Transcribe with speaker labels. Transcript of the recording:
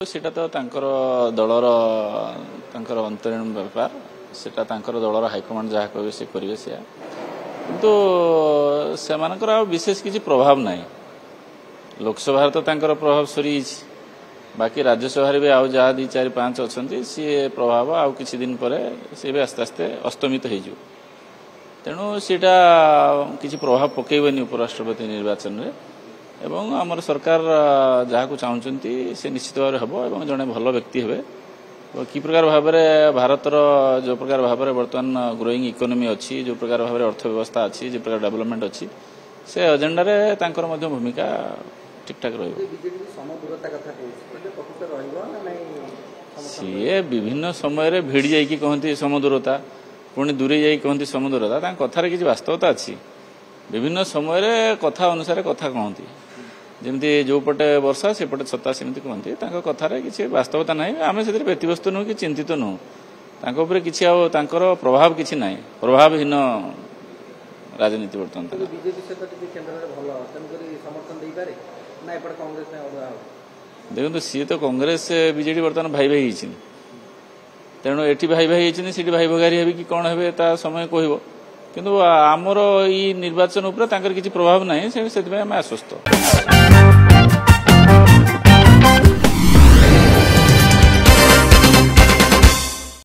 Speaker 1: सेटा तो दलर अंतरीण व्यापार सेटा दलर हाइकमांड जहाँ कहे से करेंगे से किंतु से विशेष किसी प्रभाव ना लोकसभा तो प्रभाव सरी बाकी राज्यसभा भी आउ जहाँ 2, 4, 5 अच्छा सी प्रभाव आउ किसी दिन पर सी भी आस्ते आस्ते अस्तमित हो तेणु सीटा किसी प्रभाव पकेबनी उपराष्ट्रपति निर्वाचन में एवं आमर सरकार जहाँ को चाहते से निश्चित भाव हम और जड़े भल व्यक्ति हे कि प्रकार भाव में भारतर जो प्रकार भाव में बर्तमान ग्रोइंग इकोनॉमी अच्छी जो प्रकार भाव में अर्थव्यवस्था अच्छी जो प्रकार डेवलपमेंट अच्छी से एजेंडा भूमिका ठीक ठाक सी विभिन्न समय भिड़ जा कहते समदूरता पुणी दूरे जा कहते समदूरता कथार किसी वास्तवता अच्छी विभिन्न समय कथा अनुसार कथा कहती जमी जो पटे वर्षा से पटे छता सेमती कहती कथार किसी वास्तवता ना आम से व्यतिव्यस्त नुह कि चिंतित नुह किसी प्रभाव किसी ना प्रभावहीन राजनीति बर्तमान देखो सी तो कांग्रेस बीजेडी बर्तमान भाई भाई तेणु एटी भाई भाई सी भाई भगारी हे कि कौन हे समय कह किंतु आमर निर्वाचन उपर किसी प्रभाव ना से आश्वस्त।